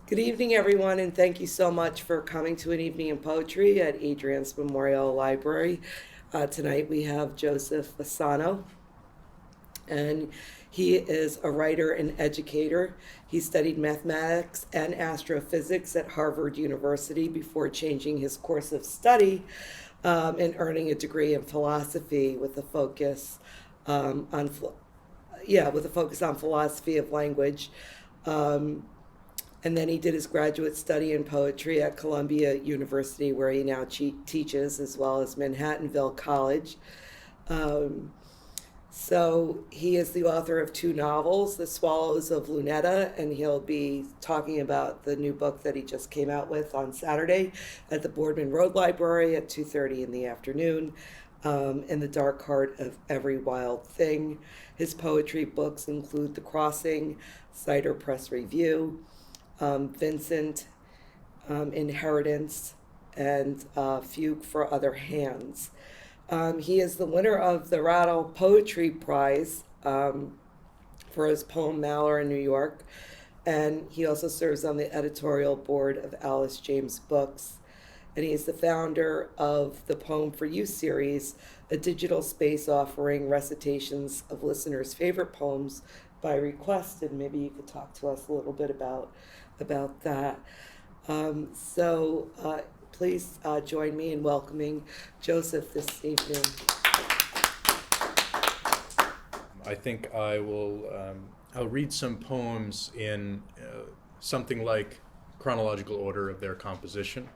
Good evening, everyone, and thank you so much for coming to an evening in poetry at Adriance Memorial Library. Tonight we have Joseph Fasano, and he is a writer and educator. He studied mathematics and astrophysics at Harvard University before changing his course of study and earning a degree in philosophy with a focus on philosophy of language. And then he did his graduate study in poetry at Columbia University, where he now teaches, as well as Manhattanville College. So he is the author of two novels, The Swallows of Luneta, and he'll be talking about the new book that he just came out with on Saturday at the Boardman Road Library at 2:30 in the afternoon, In the Dark Heart of Every Wild Thing. His poetry books include The Crossing, Cider Press Review, Vincent, Inheritance, and Fugue for Other Hands. He is the winner of the Rattle Poetry Prize for his poem Malheur in New York, and he also serves on the editorial board of Alice James Books. And he is the founder of the Poem for You series, a digital space offering recitations of listeners' favorite poems by request. And maybe you could talk to us a little bit about that. Please join me in welcoming Joseph this evening. I think I'll read some poems in something like chronological order of their composition.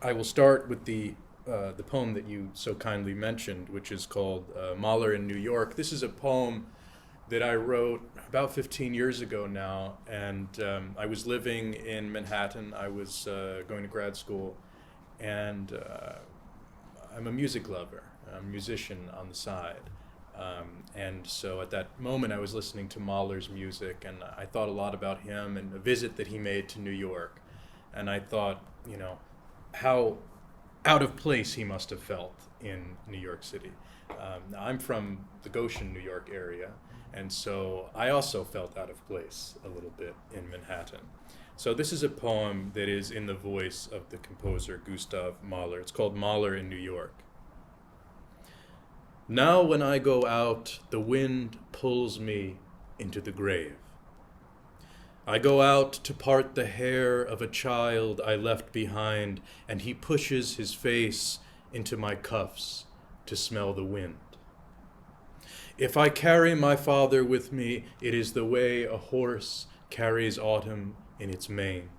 I will start with the poem that you so kindly mentioned, which is called Mahler in New York. This is a poem that I wrote about 15 years ago now, and I was living in Manhattan. I was going to grad school, and I'm a music lover. I'm a musician on the side. And so at that moment I was listening to Mahler's music, and I thought a lot about him and a visit that he made to New York. And I thought, how out of place he must have felt in New York City. Now I'm from the Goshen, New York area, and so I also felt out of place a little bit in Manhattan. So this is a poem that is in the voice of the composer Gustav Mahler. It's called Mahler in New York. Now when I go out, the wind pulls me into the grave. I go out to part the hair of a child I left behind, and he pushes his face into my cuffs to smell the wind. If I carry my father with me, it is the way a horse carries autumn in its mane.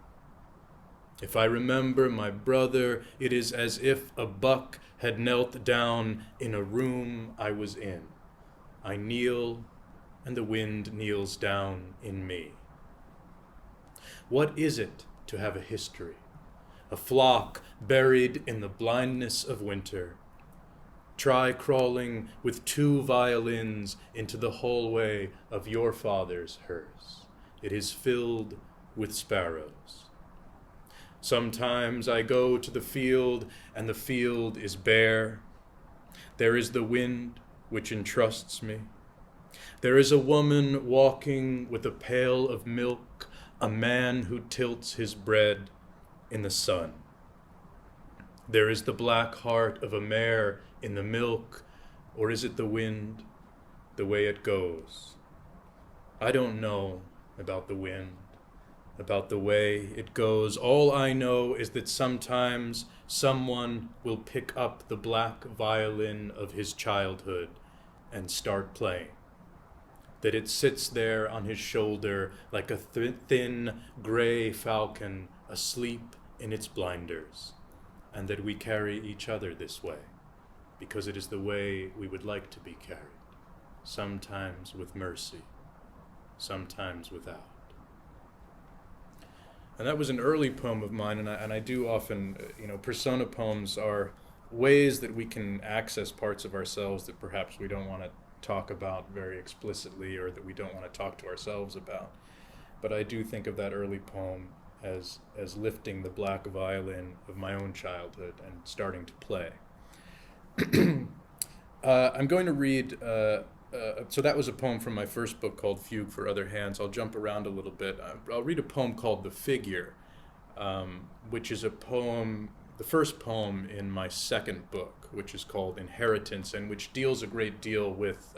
If I remember my brother, it is as if a buck had knelt down in a room I was in. I kneel, and the wind kneels down in me. What is it to have a history? A flock buried in the blindness of winter. Try crawling with two violins into the hallway of your father's hearse. It is filled with sparrows. Sometimes I go to the field, and the field is bare. There is the wind which entrusts me. There is a woman walking with a pail of milk, a man who tilts his bread in the sun. There is the black heart of a mare in the milk, or is it the wind, the way it goes? I don't know about the wind, about the way it goes. All I know is that sometimes someone will pick up the black violin of his childhood and start playing. That it sits there on his shoulder like a thin gray falcon asleep in its blinders, and that we carry each other this way, because it is the way we would like to be carried, sometimes with mercy, sometimes without. And that was an early poem of mine, and I do often, persona poems are ways that we can access parts of ourselves that perhaps we don't want to talk about very explicitly, or that we don't want to talk to ourselves about. But I do think of that early poem as lifting the black violin of my own childhood and starting to play. I'm going to read a so that was a poem from my first book called Fugue for Other Hands. I'll jump around a little bit. I'll read a poem called The Figure, which is a poem, the first poem in my second book, which is called Inheritance, and which deals a great deal with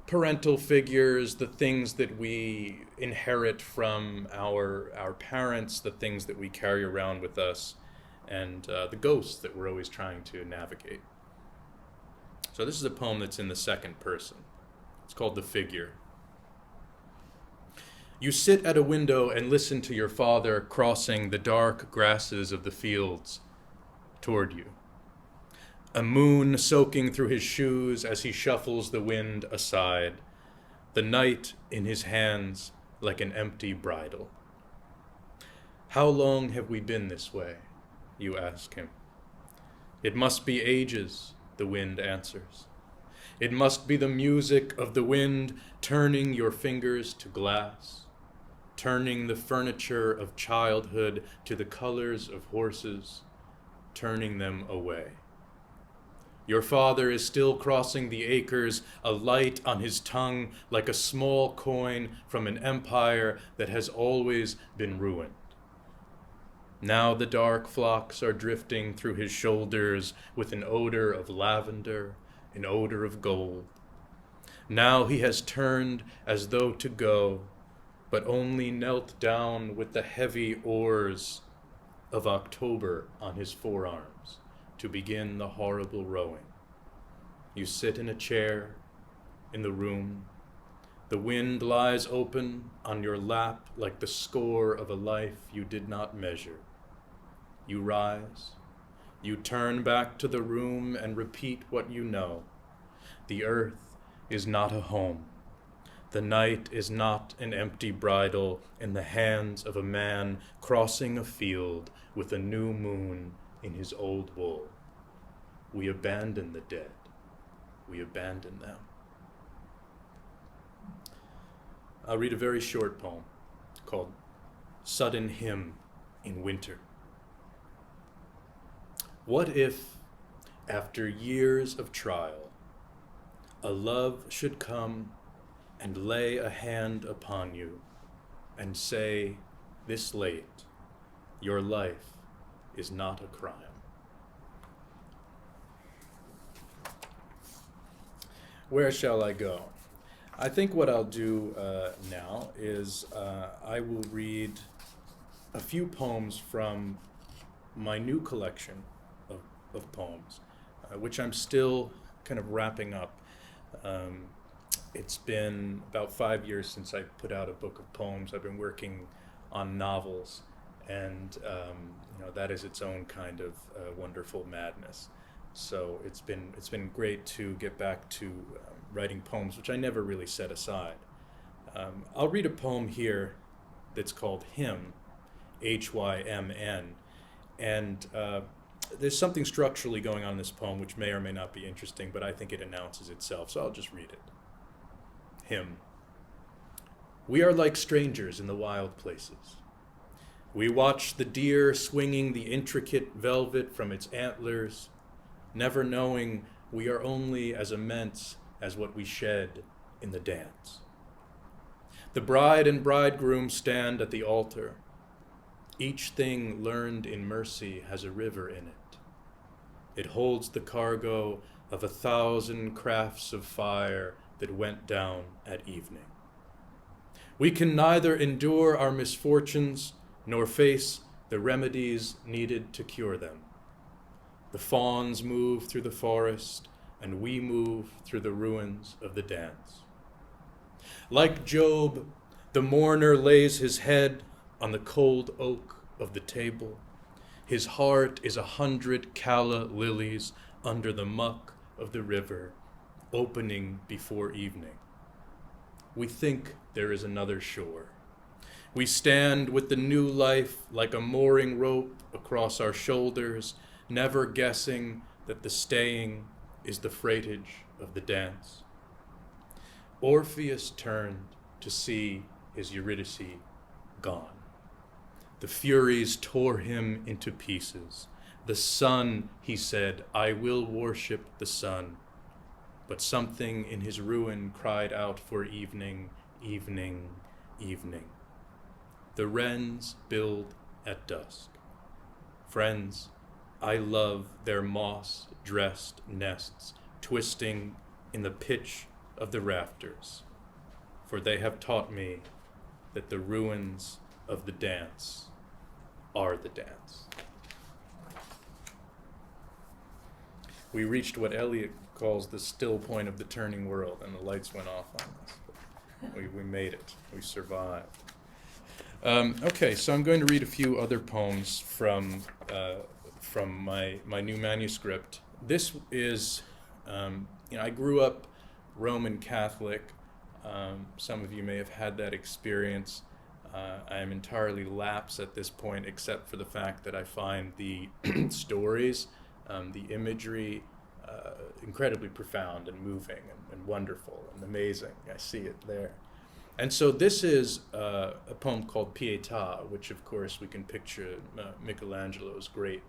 parental figures, the things that we inherit from our parents, the things that we carry around with us, and the ghosts that we're always trying to navigate. So this is a poem that's in the second person. It's called The Figure. You sit at a window and listen to your father crossing the dark grasses of the fields toward you. A moon soaking through his shoes as he shuffles the wind aside, the night in his hands like an empty bridle. How long have we been this way? You ask him. It must be ages, the wind answers. It must be the music of the wind turning your fingers to glass, turning the furniture of childhood to the colors of horses, turning them away. Your father is still crossing the acres, a light on his tongue like a small coin from an empire that has always been ruined. Now the dark flocks are drifting through his shoulders with an odor of lavender, an odor of gold. Now he has turned as though to go, but only knelt down with the heavy oars of October on his forearms to begin the horrible rowing. You sit in a chair in the room. The wind lies open on your lap like the score of a life you did not measure. You rise. You turn back to the room and repeat what you know. The earth is not a home. The night is not an empty bridle in the hands of a man crossing a field with a new moon in his old wool. We abandon the dead. We abandon them. I'll read a very short poem called Sudden Hymn in Winter. What if, after years of trial, a love should come and lay a hand upon you and say, this late, your life is not a crime. Where shall I go? I think what I'll do now is I will read a few poems from my new collection of poems, which I'm still kind of wrapping up. It's been about 5 years since I put out a book of poems. I've been working on novels, and that is its own kind of wonderful madness. So it's been great to get back to writing poems, which I never really set aside. I'll read a poem here that's called Hymn, Hymn, and there's something structurally going on in this poem which may or may not be interesting, but I think it announces itself, so I'll just read it. Hymn. We are like strangers in the wild places. We watch the deer swinging the intricate velvet from its antlers, never knowing we are only as immense as what we shed in the dance. The bride and bridegroom stand at the altar. Each thing learned in mercy has a river in it. It holds the cargo of 1,000 crafts of fire that went down at evening. We can neither endure our misfortunes nor face the remedies needed to cure them. The fawns move through the forest, and we move through the ruins of the dance. Like Job, the mourner lays his head on the cold oak of the table. His heart is 100 calla lilies under the muck of the river, opening before evening. We think there is another shore. We stand with the new life like a mooring rope across our shoulders, never guessing that the staying is the freightage of the dance. Orpheus turned to see his Eurydice gone. The Furies tore him into pieces. The sun, he said, I will worship the sun. but something in his ruin cried out for evening, evening, evening. The wrens build at dusk. Friends, I love their moss-dressed nests, twisting in the pitch of the rafters, for they have taught me that the ruins of the dance are the dance. We reached what Eliot calls the still point of the turning world, and the lights went off on us. We made it. We survived. Okay, so I'm going to read a few other poems from my new manuscript. This is, I grew up Roman Catholic. Some of you may have had that experience. I am entirely lapsed at this point, except for the fact that I find the stories, the imagery, incredibly profound and moving and wonderful and amazing. I see it there. And so this is a poem called Pietà, which of course we can picture Michelangelo's great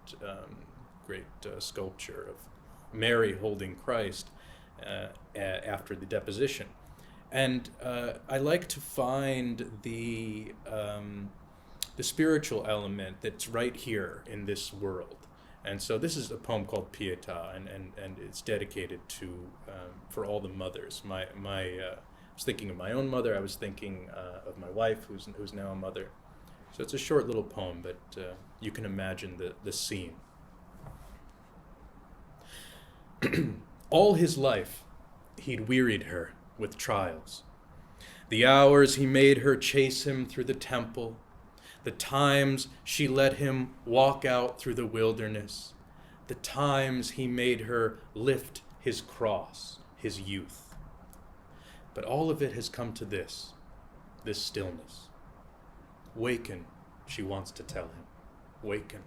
sculpture of Mary holding Christ after the deposition. And I like to find the spiritual element that's right here in this world. And so this is a poem called Pietà, and it's dedicated to for all the mothers. I was thinking of my own mother. I was thinking of my wife, who's now a mother. So it's a short little poem, but you can imagine the scene. All his life, he'd wearied her with trials. The hours he made her chase him through the temple, the times she let him walk out through the wilderness, the times he made her lift his cross, his youth. But all of it has come to this stillness. Waken, she wants to tell him, waken.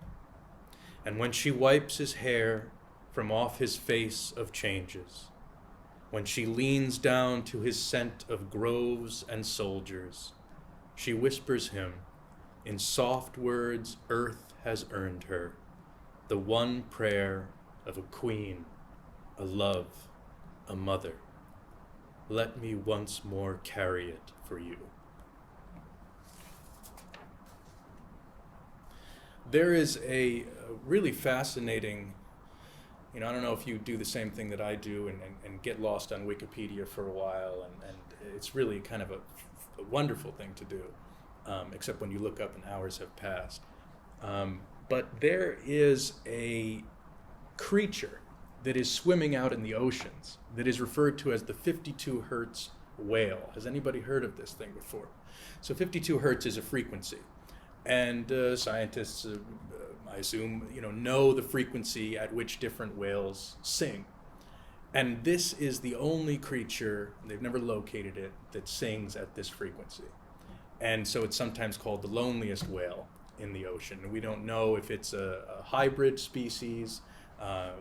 And when she wipes his hair from off his face of changes, when she leans down to his scent of groves and soldiers, she whispers him, in soft words earth has earned her, the one prayer of a queen, a love, a mother. Let me once more carry it for you. There is a really fascinating, I don't know if you do the same thing that I do and get lost on Wikipedia for a while, and it's really kind of a wonderful thing to do, except when you look up and hours have passed. But there is a creature that is swimming out in the oceans that is referred to as the 52 hertz whale. Has anybody heard of this thing before? So 52 hertz is a frequency, and scientists, I assume, know the frequency at which different whales sing. And this is the only creature, they've never located it, that sings at this frequency. And so it's sometimes called the loneliest whale in the ocean. And we don't know if it's a hybrid species,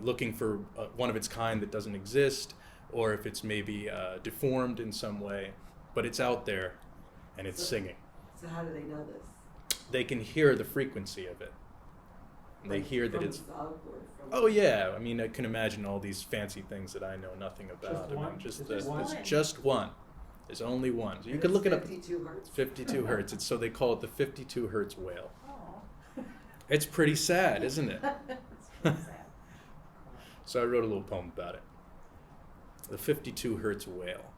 looking for one of its kind that doesn't exist, or if it's maybe deformed in some way, but it's out there and it's singing. So how do they know this? They can hear the frequency of it. And they hear that it's... Oh yeah, I can imagine all these fancy things that I know nothing about. It's just one. There's only one. So you could look it up. 52 hertz. 52 hertz. So they call it the 52 hertz whale. Oh. It's pretty sad, isn't it? It's pretty sad. So I wrote a little poem about it. The 52 hertz whale.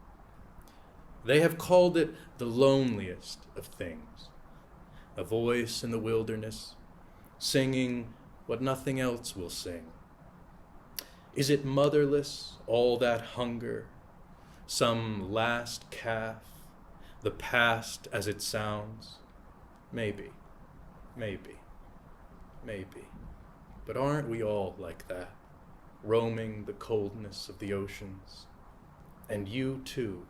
They have called it the loneliest of things. A voice in the wilderness, singing what nothing else will sing. Is it motherless, all that hunger? Some last calf, the past as it sounds? Maybe. But aren't we all like that, roaming the coldness of the oceans? And you too,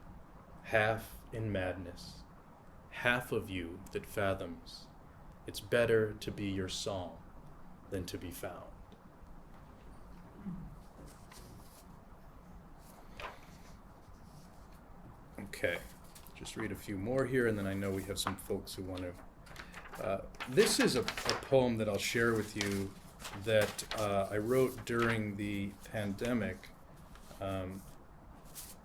half in madness, half of you that fathoms, it's better to be your song than to be found. Okay, just read a few more here, and then I know we have some folks who want to. This is a poem that I'll share with you that I wrote during the pandemic.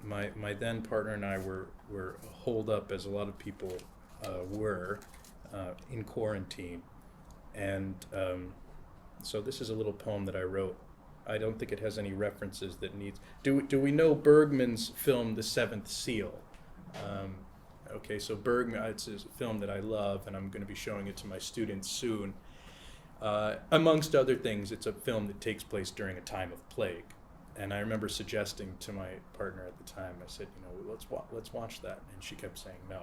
my then partner and I were holed up, as a lot of people were, in quarantine. And so this is a little poem that I wrote. I don't think it has any references that needs... Do we know Bergman's film, The Seventh Seal? Okay, so Bergman, it's a film that I love, and I'm going to be showing it to my students soon. Amongst other things, it's a film that takes place during a time of plague. And I remember suggesting to my partner at the time, I said, let's watch that. And she kept saying no.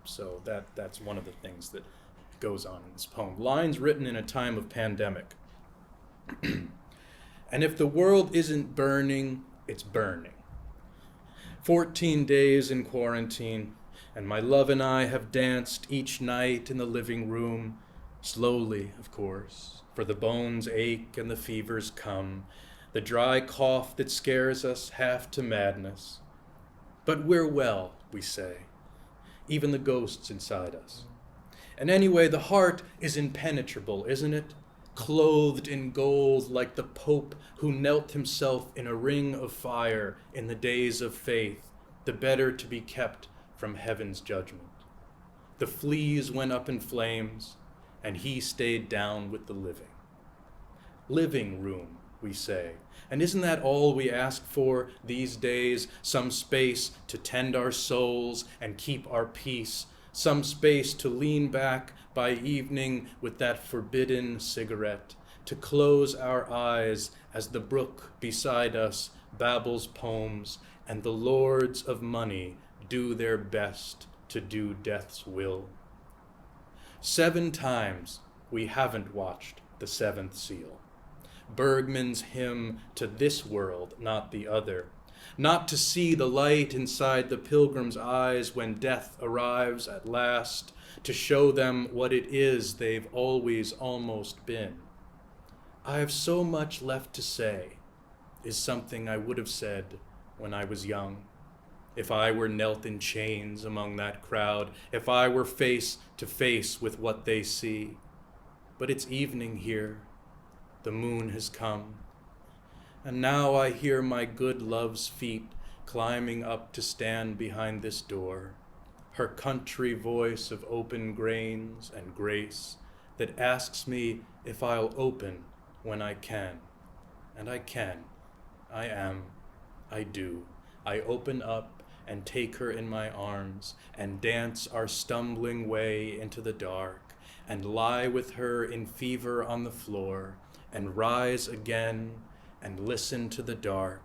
So that's one of the things that goes on in this poem. Lines written in a time of pandemic. And if the world isn't burning, it's burning. 14 days in quarantine, and my love and I have danced each night in the living room, slowly, of course, for the bones ache and the fevers come, the dry cough that scares us half to madness. But we're well, we say, even the ghosts inside us. And anyway, the heart is impenetrable, isn't it? Clothed in gold like the Pope who knelt himself in a ring of fire in the days of faith, the better to be kept from heaven's judgment. The fleas went up in flames, and he stayed down with the living. Living room, we say. And isn't that all we ask for these days? Some space to tend our souls and keep our peace. Some space to lean back by evening with that forbidden cigarette, to close our eyes as the brook beside us babbles poems and the lords of money do their best to do death's will. 7 times we haven't watched The Seventh Seal, Bergman's hymn to this world, not the other, not to see the light inside the pilgrim's eyes when death arrives at last, to show them what it is they've always almost been. I have so much left to say, is something I would have said when I was young. If I were knelt in chains among that crowd, if I were face to face with what they see. But it's evening here, the moon has come, and now I hear my good love's feet climbing up to stand behind this door, her country voice of open grains and grace that asks me if I'll open when I can. And I can, I am, I do. I open up and take her in my arms and dance our stumbling way into the dark and lie with her in fever on the floor and rise again and listen to the dark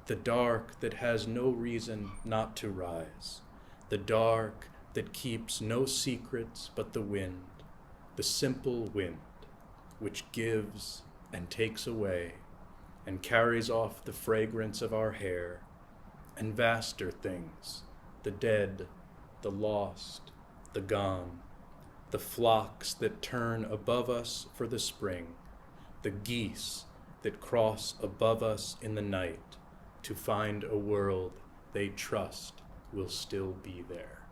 that has no reason not to rise, the dark that keeps no secrets but the wind, the simple wind, which gives and takes away and carries off the fragrance of our hair and vaster things, the dead, the lost, the gone, the flocks that turn above us for the spring, the geese that cross above us in the night to find a world they trust will still be there.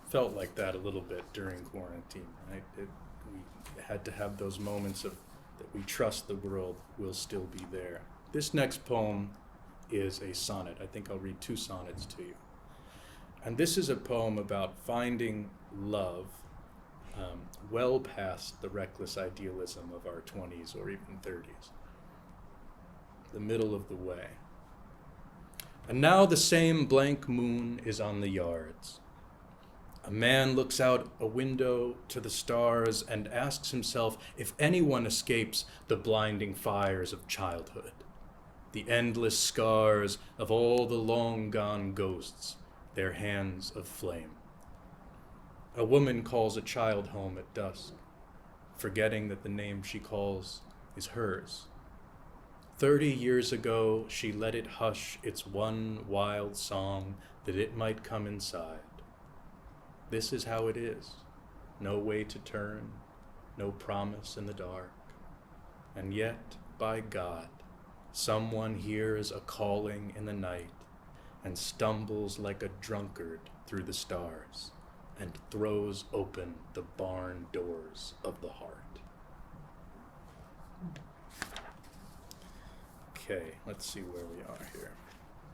Felt like that a little bit during quarantine, right? We had to have those moments of that we trust the world will still be there. This next poem is a sonnet. I think I'll read 2 sonnets to you. And this is a poem about finding love well past the reckless idealism of our 20s or even 30s. The middle of the way. And now the same blank moon is on the yards. A man looks out a window to the stars and asks himself if anyone escapes the blinding fires of childhood, the endless scars of all the long-gone ghosts, their hands of flame. A woman calls a child home at dusk, forgetting that the name she calls is hers. 30 years ago, she let it hush its one wild song that it might come inside. This is how it is. No way to turn, no promise in the dark. And yet, by God, someone hears a calling in the night and stumbles like a drunkard through the stars and throws open the barn doors of the heart. Okay, let's see where we are here.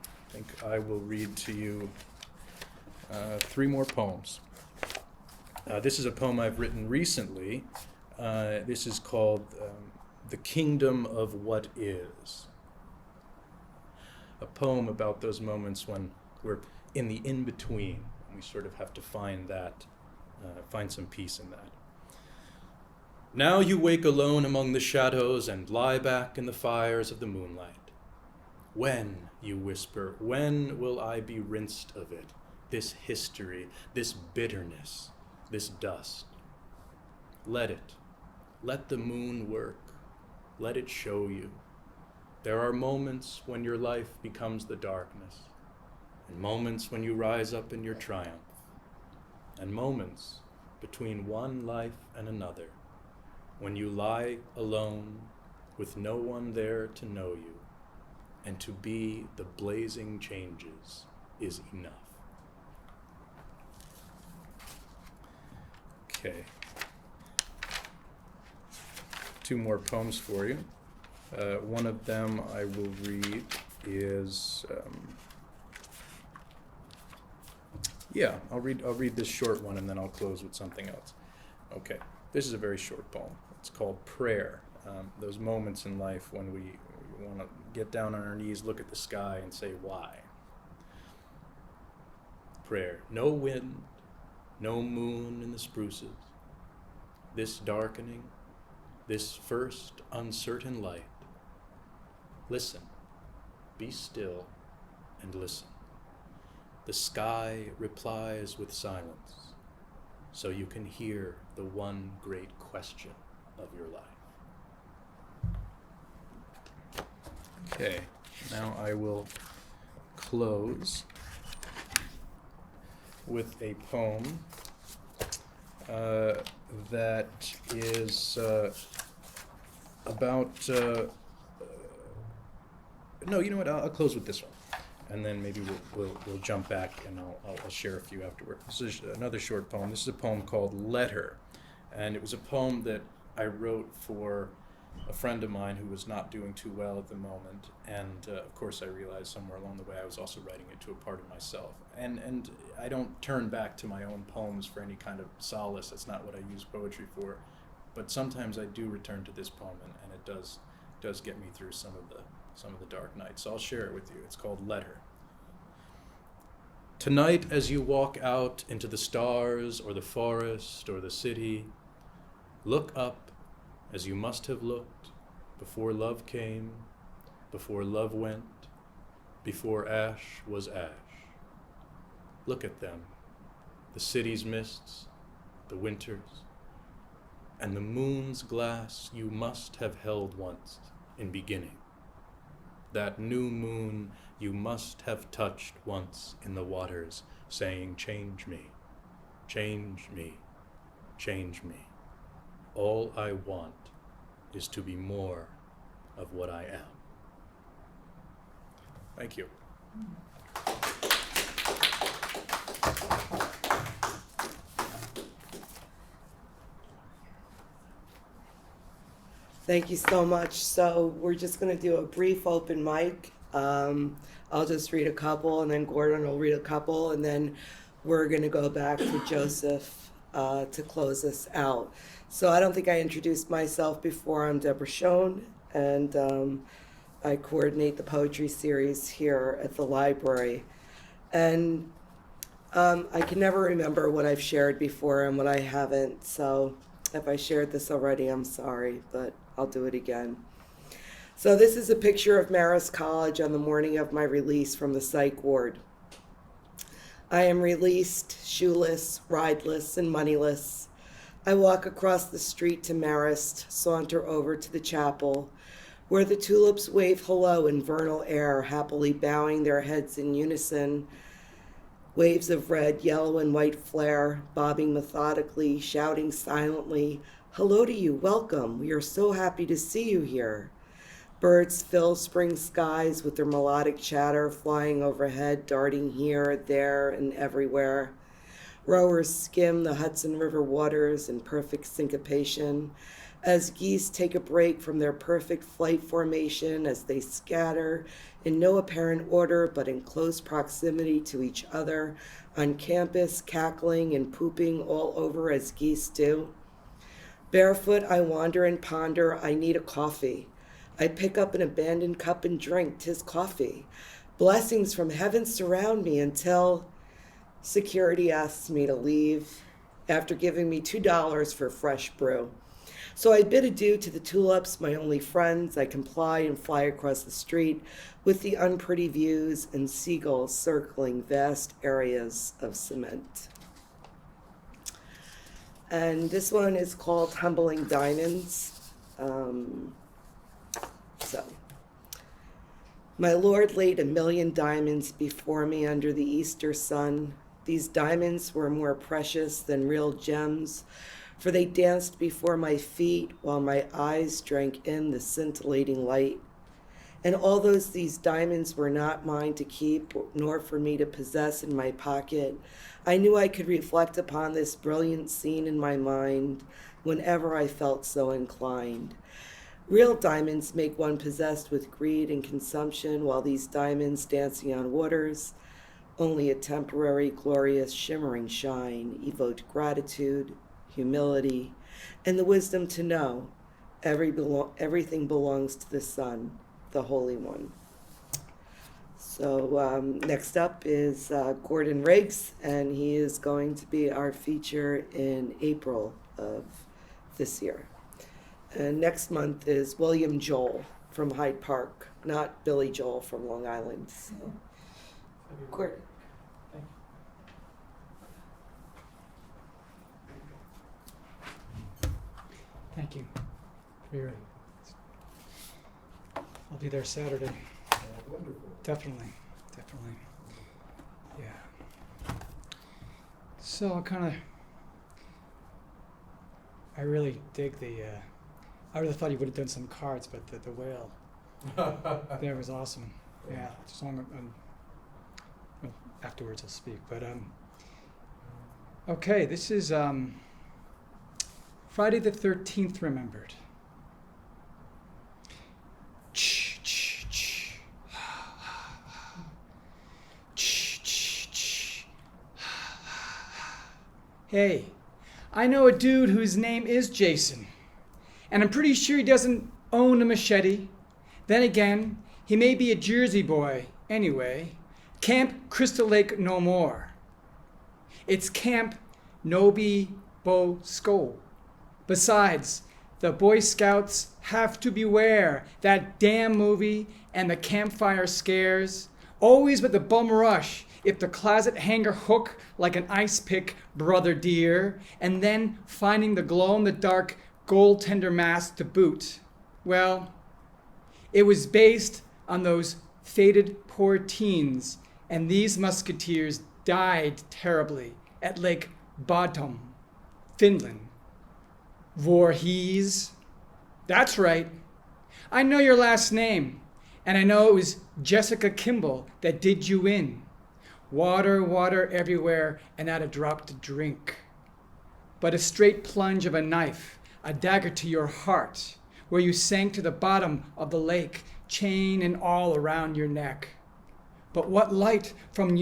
I think I will read to you 3 more poems. This is a poem I've written recently. This is called The Kingdom of What Is. A poem about those moments when we're in the in-between. We sort of have to find that, find some peace in that. Now you wake alone among the shadows and lie back in the fires of the moonlight. When, you whisper, when will I be rinsed of it? This history, this bitterness, this dust. Let it. Let the moon work. Let it show you. There are moments when your life becomes the darkness, and moments when you rise up in your triumph, and moments between one life and another, when you lie alone with no one there to know you, and to be the blazing changes is enough. Okay. 2 more poems for you. One of them I will read is, I'll read this short one and then I'll close with something else. Okay, this is a very short poem. It's called Prayer. Those moments in life when we want to get down on our knees, look at the sky and say, why? Prayer. No wind, no moon in the spruces. This darkening, this first uncertain light. Listen, be still and listen. The sky replies with silence, so you can hear the one great question of your life. Okay, now I will close with a poem that is about... no, you know what? I'll close with this one, and then maybe we'll jump back and I'll share a few afterward. This is another short poem. This is a poem called Letter, and it was a poem that I wrote for a friend of mine who was not doing too well at the moment, and of course I realized somewhere along the way I was also writing it to a part of myself. And I don't turn back to my own poems for any kind of solace. That's not what I use poetry for. But sometimes I do return to this poem, and it does get me through some of the dark nights. So I'll share it with you. It's called Letter. Tonight, as you walk out into the stars or the forest or the city, look up as you must have looked before love came, before love went, before ash was ash. Look at them, the city's mists, the winters, and the moon's glass you must have held once in beginning. That new moon you must have touched once in the waters, saying, change me, change me, change me. All I want is to be more of what I am. Thank you. Thank you so much. So we're just going to do a brief open mic. I'll just read a couple, and then Gordon will read a couple, and then we're going to go back to Joseph to close us out. So I don't think I introduced myself before. I'm Deborah Schoen, and I coordinate the poetry series here at the library. And I can never remember what I've shared before and what I haven't. So if I shared this already, I'm sorry, but I'll do it again. So this is a picture of Marist College on the morning of my release from the psych ward. I am released, shoeless, rideless, and moneyless. I walk across the street to Marist, saunter over to the chapel, where the tulips wave hello in vernal air, happily bowing their heads in unison. Waves of red, yellow, and white flare, bobbing methodically, shouting silently, hello to you, welcome, we are so happy to see you here. Birds fill spring skies with their melodic chatter, flying overhead, darting here, there, and everywhere. Rowers skim the Hudson River waters in perfect syncopation, as geese take a break from their perfect flight formation as they scatter in no apparent order but in close proximity to each other on campus, cackling and pooping all over as geese do. Barefoot, I wander and ponder, I need a coffee. I pick up an abandoned cup and drink, 'tis coffee. Blessings from heaven surround me until security asks me to leave after giving me $2 for fresh brew. So I bid adieu to the tulips, my only friends. I comply and fly across the street with the unpretty views and seagulls circling vast areas of cement. And this one is called Tumbling Diamonds. My Lord laid 1,000,000 diamonds before me under the Easter sun. These diamonds were more precious than real gems, for they danced before my feet while my eyes drank in the scintillating light. And although these diamonds were not mine to keep, nor for me to possess in my pocket, I knew I could reflect upon this brilliant scene in my mind whenever I felt so inclined. Real diamonds make one possessed with greed and consumption, while these diamonds dancing on waters, only a temporary, glorious, shimmering shine, evoked gratitude, humility, and the wisdom to know everything belongs to the Son, the Holy One. So next up is Gordon Riggs, and he is going to be our feature in April of this year. And next month is William Joel from Hyde Park, not Billy Joel from Long Island. So. Gordon. Thank you. I'll be there Saturday. Wonderful. Definitely. Yeah. So I really dig I really thought you would have done some cards, but the whale there was awesome. Yeah. Song well, afterwards I'll speak. But okay, this is Friday the 13th remembered. Hey, I know a dude whose name is Jason, and I'm pretty sure he doesn't own a machete. Then again, he may be a Jersey boy. Anyway, Camp Crystal Lake no more. It's Camp Nobi Bo Sko. Besides, the Boy Scouts have to beware that damn movie and the campfire scares. Always with the bum rush if the closet hanger hook like an ice pick, brother dear, and then finding the glow-in-the-dark goaltender mask to boot. Well, it was based on those faded poor teens, and these musketeers died terribly at Lake Bottom, Finland. Voorhees. That's right. I know your last name, and I know it was Jessica Kimball that did you in. Water everywhere, and not a drop to drink. But a straight plunge of a knife, a dagger to your heart, where you sank to the bottom of the lake, chain and all around your neck. But what light from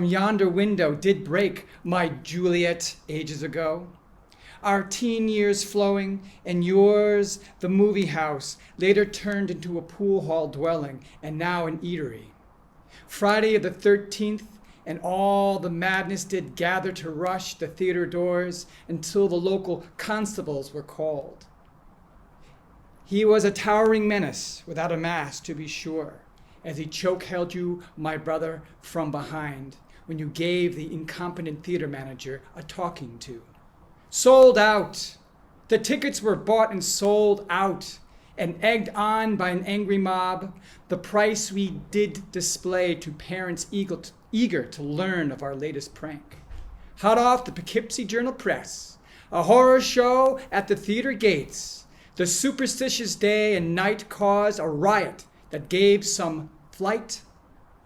yonder window did break, my Juliet, ages ago? Our teen years flowing, and yours, the movie house, later turned into a pool hall dwelling, and now an eatery. Friday of the 13th, and all the madness did gather to rush the theater doors until the local constables were called. He was a towering menace, without a mask to be sure, as he choke-held you, my brother, from behind, when you gave the incompetent theater manager a talking to. Sold out! The tickets were bought and sold out, and egged on by an angry mob, the price we did display to parents eager to learn of our latest prank. Hot off the Poughkeepsie Journal Press, a horror show at the theater gates. The superstitious day and night caused a riot that gave some flight,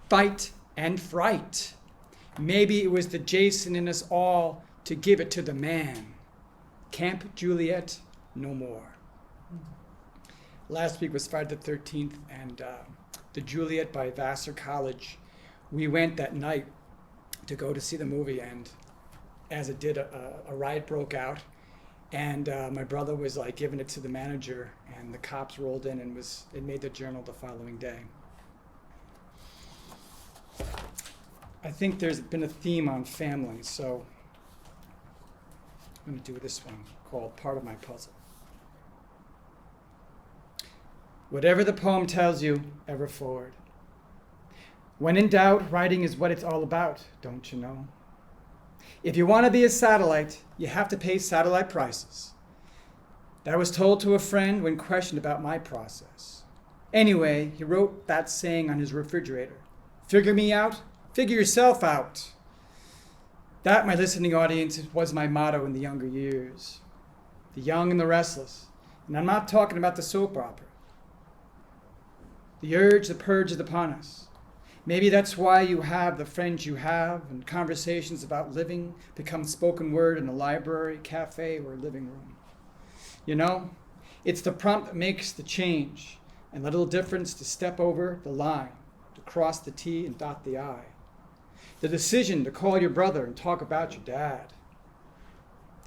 fight, and fright. Maybe it was the Jason in us all to give it to the man. Camp Juliet, no more. Last week was Friday the 13th, and the Juliet by Vassar College. We went that night to go to see the movie, and as it did, a riot broke out, and my brother was like giving it to the manager, and the cops rolled in and it made the Journal the following day. I think there's been a theme on family, so I'm going to do this one called Part of My Puzzle. Whatever the poem tells you, ever forward. When in doubt, writing is what it's all about, don't you know? If you want to be a satellite, you have to pay satellite prices. That was told to a friend when questioned about my process. Anyway, he wrote that saying on his refrigerator. Figure me out, figure yourself out. That, my listening audience, was my motto in the younger years. The young and the restless. And I'm not talking about the soap opera. The urge, the purge is upon us. Maybe that's why you have the friends you have, and conversations about living become spoken word in a library, cafe, or living room. You know, it's the prompt that makes the change, and the little difference to step over the line, to cross the T and dot the I. The decision to call your brother and talk about your dad.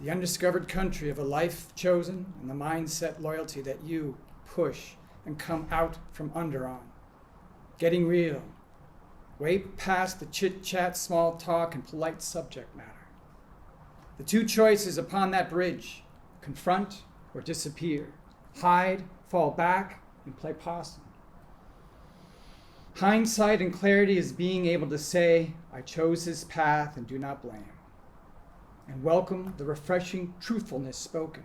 The undiscovered country of a life chosen, and the mindset loyalty that you push and come out from under on. Getting real. Way past the chit-chat, small talk, and polite subject matter. The two choices upon that bridge, confront or disappear, hide, fall back, and play possum. Hindsight and clarity is being able to say, I chose this path and do not blame. And welcome the refreshing truthfulness spoken.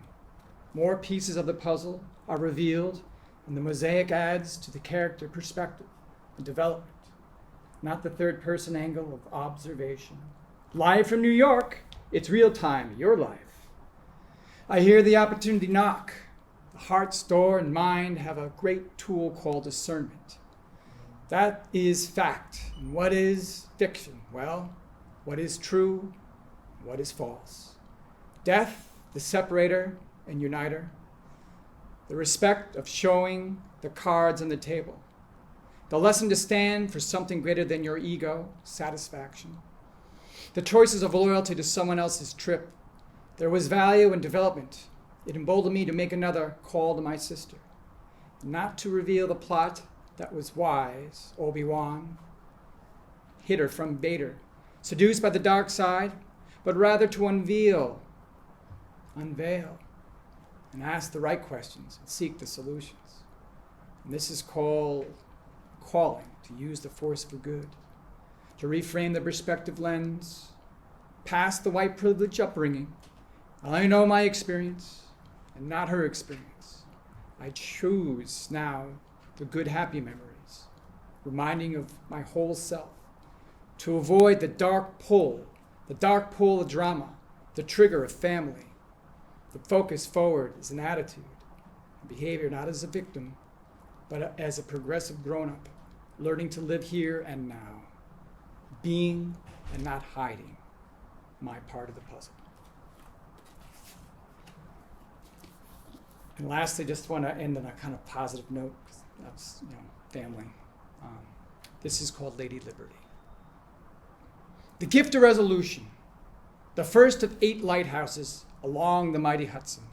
More pieces of the puzzle are revealed, and the mosaic adds to the character perspective and development. Not the third-person angle of observation. Live from New York, it's real time, your life. I hear the opportunity knock. The heart's door and mind have a great tool called discernment. That is fact. And what is fiction? Well, what is true? What is false? Death, the separator and uniter. The respect of showing the cards on the table. The lesson to stand for something greater than your ego, satisfaction. The choices of loyalty to someone else's trip. There was value in development. It emboldened me to make another call to my sister. Not to reveal the plot that was wise, Obi-Wan. Hid her from Vader, seduced by the dark side, but rather to unveil, and ask the right questions and seek the solutions. And this is called calling, to use the force for good, to reframe the perspective lens, past the white privilege upbringing. I know my experience and not her experience. I choose now the good, happy memories, reminding of my whole self, to avoid the dark pull of drama, the trigger of family. The focus forward is an attitude, behavior not as a victim, but as a progressive grown-up, learning to live here and now, being and not hiding my part of the puzzle. And lastly, just want to end on a kind of positive note. That's, family. This is called Lady Liberty. The gift of resolution, the first of 8 lighthouses along the mighty Hudson.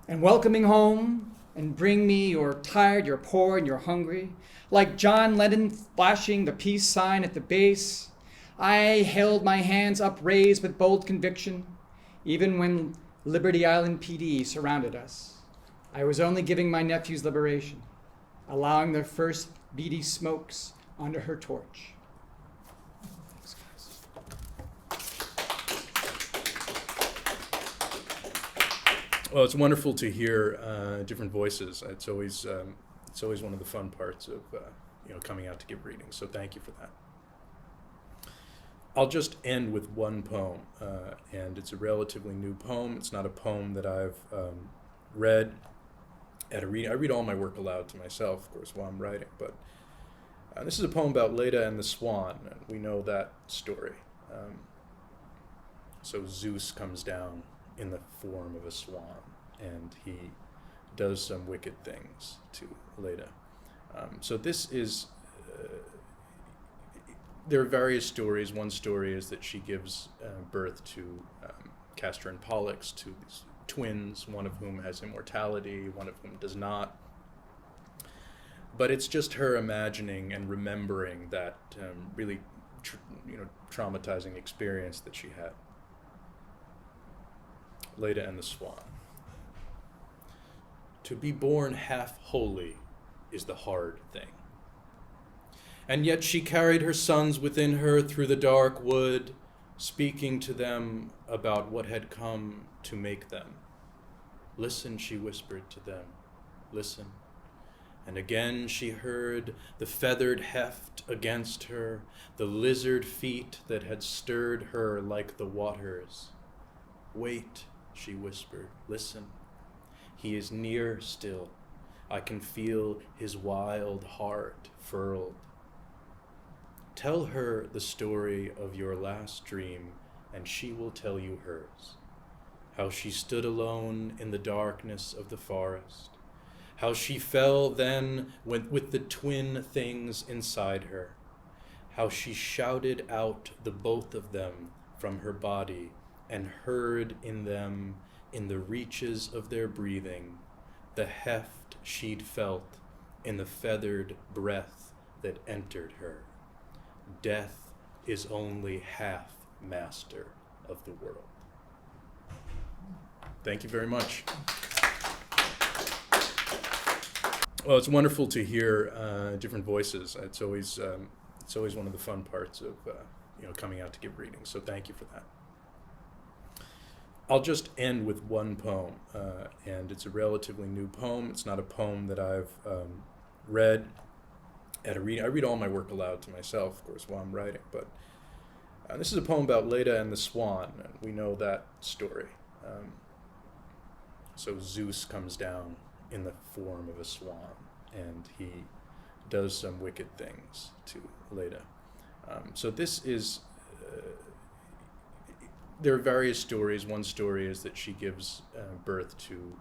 And welcoming home, and bring me you're tired, you're poor, and you're hungry. Like John Lennon flashing the peace sign at the base, I held my hands upraised with bold conviction, even when Liberty Island PD surrounded us. I was only giving my nephews liberation, allowing their first beady smokes under her torch. Thanks, guys. Well, it's wonderful to hear different voices. It's always one of the fun parts of coming out to give readings. So thank you for that. I'll just end with one poem, and it's a relatively new poem. It's not a poem that I've read at a reading. I read all my work aloud to myself, of course, while I'm writing. But this is a poem about Leda and the Swan, and we know that story. So Zeus comes down in the form of a swan, and he does some wicked things to Leda. So this is, there are various stories. One story is that she gives birth to Castor and Pollux, to these twins, one of whom has immortality, one of whom does not. But it's just her imagining and remembering that really traumatizing experience that she had. Leda and the Swan. To be born half holy is the hard thing. And yet she carried her sons within her through the dark wood, speaking to them about what had come to make them. Listen, she whispered to them, listen. And again she heard the feathered heft against her, the lizard feet that had stirred her like the waters. Wait, she whispered, listen. He is near still. I can feel his wild heart furled. Tell her the story of your last dream, and she will tell you hers. How she stood alone in the darkness of the forest. How she fell then with the twin things inside her. How she shouted out the both of them from her body and heard in them, in the reaches of their breathing, the heft she'd felt in the feathered breath that entered her. Death is only half master of the world. Thank you very much. Well, it's wonderful to hear different voices. It's always one of the fun parts of coming out to give readings. So thank you for that. I'll just end with one poem, and it's a relatively new poem. It's not a poem that I've read at a reading. I read all my work aloud to myself, of course, while I'm writing, but this is a poem about Leda and the Swan, and we know that story. So Zeus comes down in the form of a swan, and he does some wicked things to Leda. So this is, there are various stories. One story is that she gives birth to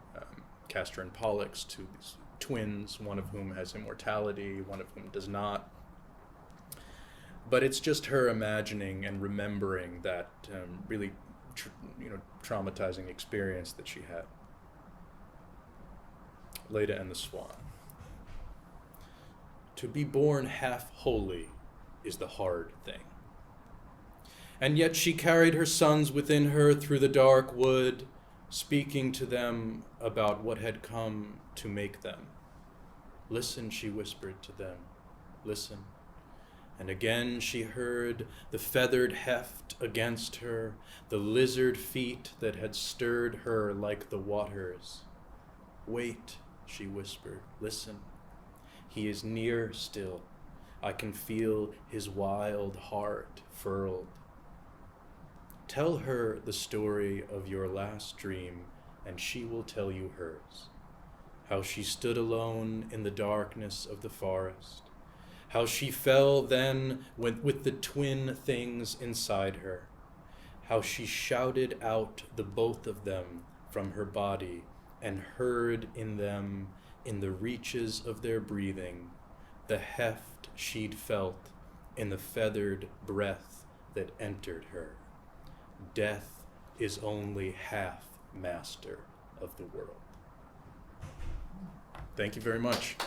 Castor and Pollux, to these twins, one of whom has immortality, one of whom does not. But it's just her imagining and remembering that really traumatizing experience that she had. Leda and the Swan. To be born half holy is the hard thing. And yet she carried her sons within her through the dark wood, speaking to them about what had come to make them. Listen, she whispered to them, listen. And again she heard the feathered heft against her, the lizard feet that had stirred her like the waters. Wait, she whispered, listen. He is near still. I can feel his wild heart furled. Tell her the story of your last dream, and she will tell you hers. How she stood alone in the darkness of the forest. How she fell then with the twin things inside her. How she shouted out the both of them from her body and heard in them, in the reaches of their breathing, the heft she'd felt in the feathered breath that entered her. Death is only half master of the world. Thank you very much.